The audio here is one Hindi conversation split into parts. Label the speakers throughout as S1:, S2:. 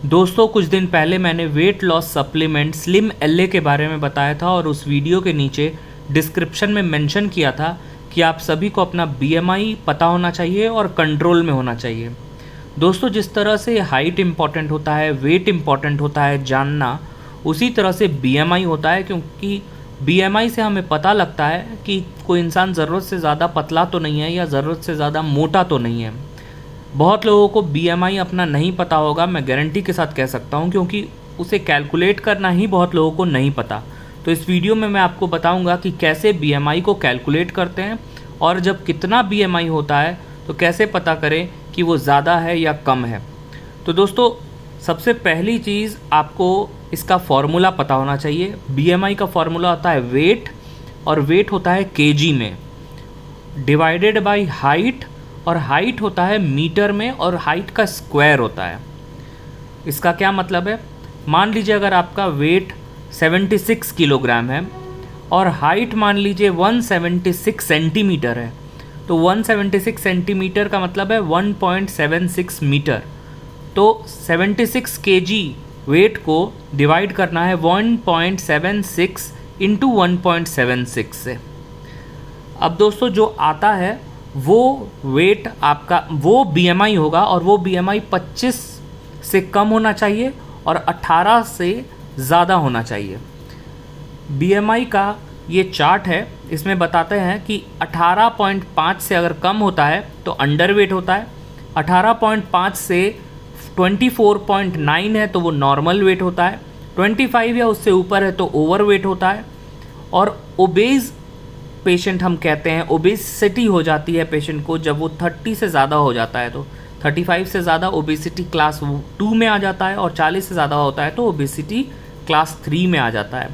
S1: दोस्तों कुछ दिन पहले मैंने weight loss supplement slim LA के बारे में बताया था और उस वीडियो के नीचे डिस्क्रिप्शन में मेंशन किया था कि आप सभी को अपना बीएमआई पता होना चाहिए और कंट्रोल में होना चाहिए। दोस्तों जिस तरह से हाइट इम्पॉर्टेंट होता है, वेट इम्पॉर्टेंट होता है जानना, उसी तरह से बीएमआई होता है, क्योंकि बीएमआई से हमें पता लगता है कि कोई इंसान ज़रूरत से ज़्यादा पतला तो नहीं है या ज़रूरत से ज़्यादा मोटा तो नहीं है। बहुत लोगों को बीएमआई अपना नहीं पता होगा, मैं गारंटी के साथ कह सकता हूँ, क्योंकि उसे कैलकुलेट करना ही बहुत लोगों को नहीं पता। तो इस वीडियो में मैं आपको बताऊंगा कि कैसे बीएमआई को कैलकुलेट करते हैं और जब कितना बीएमआई होता है तो कैसे पता करें कि वो ज़्यादा है या कम है। तो दोस्तों सबसे पहली चीज़ आपको इसका फॉर्मूला पता होना चाहिए। बीएमआई का फॉर्मूला होता है वेट, और वेट होता है केजी में डिवाइडेड बाय हाइट, और हाइट होता है मीटर में और हाइट का स्क्वायर होता है। इसका क्या मतलब है? मान लीजिए अगर आपका वेट 76 किलोग्राम है और हाइट मान लीजिए 176 सेंटीमीटर है, तो 176 सेंटीमीटर का मतलब है 1.76 मीटर। तो 76 केजी वेट को डिवाइड करना है 1.76 इंटू 1.76 से। अब दोस्तों जो आता है वो वेट आपका वो बीएमआई होगा, और वो बीएमआई 25 से कम होना चाहिए और 18 से ज़्यादा होना चाहिए। बीएमआई का ये चार्ट है, इसमें बताते हैं कि 18.5 से अगर कम होता है तो अंडर वेट होता है, 18.5 से 24.9 है तो वो नॉर्मल वेट होता है, 25 या उससे ऊपर है तो ओवर वेट होता है, और ओबेज पेशेंट हम कहते हैं, ओबेसिटी हो जाती है पेशेंट को जब वो 30 से ज़्यादा हो जाता है। तो 35 से ज़्यादा ओबेसिटी क्लास 2 में आ जाता है, और 40 से ज़्यादा होता है तो ओबेसिटी क्लास 3 में आ जाता है।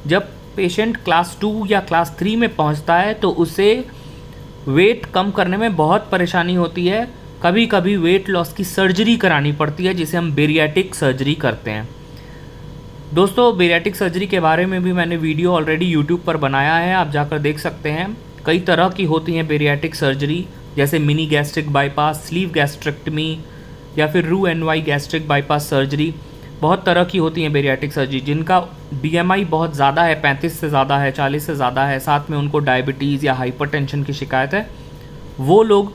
S1: जब पेशेंट क्लास 2 या क्लास 3 में पहुंचता है तो उसे वेट कम करने में बहुत परेशानी होती है। कभी कभी वेट लॉस की सर्जरी करानी पड़ती है, जिसे हम बेरियाटिक सर्जरी करते हैं। दोस्तों बेरियाटिक सर्जरी के बारे में भी मैंने वीडियो ऑलरेडी यूट्यूब पर बनाया है, आप जाकर देख सकते हैं। कई तरह की होती हैं बेरियाटिक सर्जरी, जैसे mini gastric bypass, sleeve gastrectomy, या फिर रू en Y gastric bypass surgery. बहुत तरह की होती हैं बेरियाटिक सर्जरी जिनका बीएमआई बहुत ज़्यादा है, 35 से ज़्यादा है, 40 से ज़्यादा है, साथ में उनको डायबिटीज़ या हाइपरटेंशन की शिकायत है। वो लोग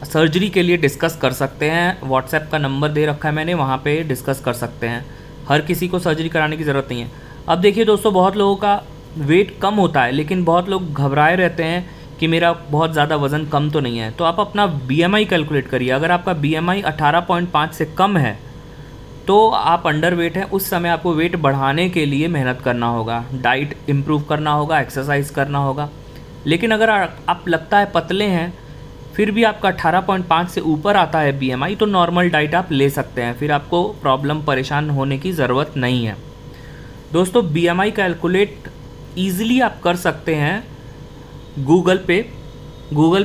S1: सर्जरी के लिए डिस्कस कर सकते हैं। व्हाट्सएप का नंबर दे रखा है मैंने, वहाँ पे डिस्कस कर सकते हैं। हर किसी को सर्जरी कराने की ज़रूरत नहीं है। अब देखिए दोस्तों, बहुत लोगों का वेट कम होता है, लेकिन बहुत लोग घबराए रहते हैं कि मेरा बहुत ज़्यादा वज़न कम तो नहीं है। तो आप अपना बीएमआई कैलकुलेट करिए। अगर आपका बीएमआई 18.5 से कम है तो आप अंडर वेट हैं। उस समय आपको वेट बढ़ाने के लिए मेहनत करना होगा, डाइट इम्प्रूव करना होगा, एक्सरसाइज करना होगा। लेकिन अगर आप लगता है पतले हैं, फिर भी आपका 18.5 से ऊपर आता है बीएमआई, तो नॉर्मल डाइट आप ले सकते हैं, फिर आपको प्रॉब्लम परेशान होने की ज़रूरत नहीं है। दोस्तों बीएमआई कैलकुलेट ईज़िली आप कर सकते हैं गूगल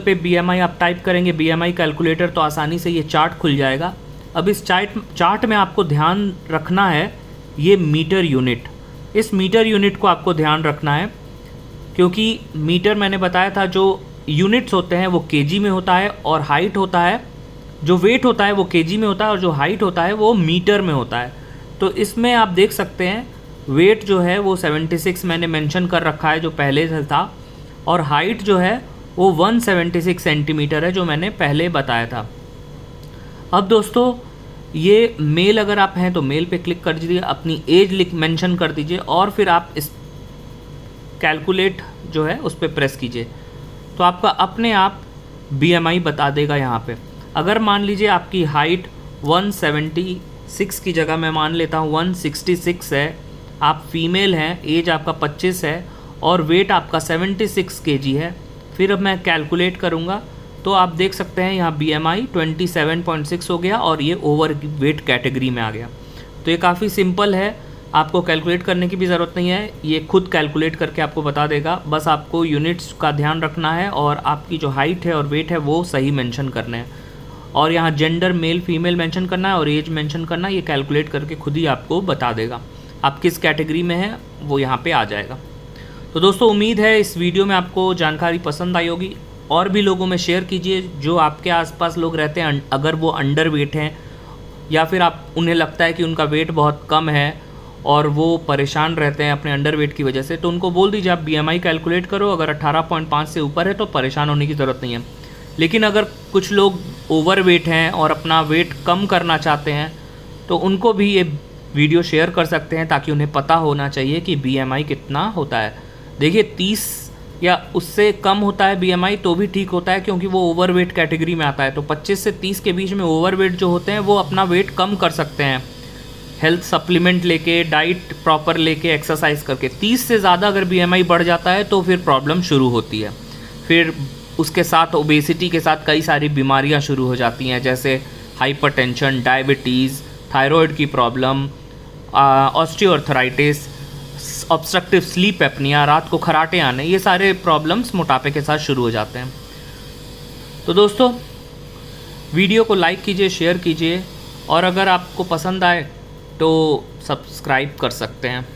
S1: पे बीएमआई आप टाइप करेंगे बीएमआई कैलकुलेटर, तो आसानी से ये चार्ट खुल जाएगा। अब इस चार्ट में आपको ध्यान रखना है ये मीटर यूनिट, इस मीटर यूनिट को आपको ध्यान रखना है, क्योंकि मीटर मैंने बताया था जो यूनिट्स होते हैं वो केजी में होता है, और हाइट होता है, जो वेट होता है वो केजी में होता है, और जो हाइट होता है वो मीटर में होता है। तो इसमें आप देख सकते हैं वेट जो है वो 76 मैंने मेंशन कर रखा है जो पहले से था, और हाइट जो है वो 176 सेंटीमीटर है जो मैंने पहले बताया था। अब दोस्तों ये मेल अगर आप हैं तो मेल पे क्लिक कर दीजिए, अपनी एज मेंशन कर दीजिए, और फिर आप इस कैलकुलेट जो है उस पर प्रेस कीजिए, तो आपका अपने आप बीएमआई बता देगा यहाँ पे। अगर मान लीजिए आपकी हाइट 176 की जगह मैं मान लेता हूँ 166 है, आप फीमेल हैं, एज आपका 25 है, और वेट आपका 76 केजी है, फिर अब मैं कैलकुलेट करूँगा तो आप देख सकते हैं यहाँ बीएमआई 27.6 हो गया, और ये ओवर वेट कैटेगरी में आ गया। तो ये काफ़ी सिंपल है, आपको कैलकुलेट करने की भी ज़रूरत नहीं है, ये खुद कैलकुलेट करके आपको बता देगा। बस आपको यूनिट्स का ध्यान रखना है, और आपकी जो हाइट है और वेट है वो सही मेंशन करना है, और यहाँ जेंडर मेल फीमेल मेंशन करना है, और एज मेंशन करना है। ये कैलकुलेट करके खुद ही आपको बता देगा आप किस कैटेगरी में हैं, वो यहाँ पे आ जाएगा। तो दोस्तों उम्मीद है इस वीडियो में आपको जानकारी पसंद आई होगी। और भी लोगों में शेयर कीजिए जो आपके आसपास लोग रहते हैं, अगर वो अंडर वेट हैं या फिर उन्हें लगता है कि उनका वेट बहुत कम है और वो परेशान रहते हैं अपने अंडर वेट की वजह से, तो उनको बोल दीजिए आप BMI कैलकुलेट करो, अगर 18.5 से ऊपर है तो परेशान होने की ज़रूरत नहीं है। लेकिन अगर कुछ लोग ओवर वेट हैं और अपना वेट कम करना चाहते हैं तो उनको भी ये वीडियो शेयर कर सकते हैं, ताकि उन्हें पता होना चाहिए कि BMI कितना होता है। देखिए 30 या उससे कम होता है BMI तो भी ठीक होता है, क्योंकि वो ओवर वेट कैटेगरी में आता है। तो 25 से 30 के बीच में ओवर वेट जो होते हैं वो अपना वेट कम कर सकते हैं हेल्थ सप्लीमेंट लेके, डाइट प्रॉपर लेके, एक्सरसाइज करके। 30 से ज़्यादा अगर BMI बढ़ जाता है तो फिर प्रॉब्लम शुरू होती है। फिर उसके साथ ओबेसिटी के साथ कई सारी बीमारियां शुरू हो जाती हैं, जैसे हाइपरटेंशन, डायबिटीज़, थायराइड की problem, osteoarthritis, obstructive sleep apnoea, रात को खराटे आने, ये सारे प्रॉब्लम्स मोटापे के साथ शुरू हो जाते हैं। तो दोस्तों वीडियो को लाइक कीजिए, शेयर कीजिए, और अगर आपको पसंद आए तो सब्सक्राइब कर सकते हैं।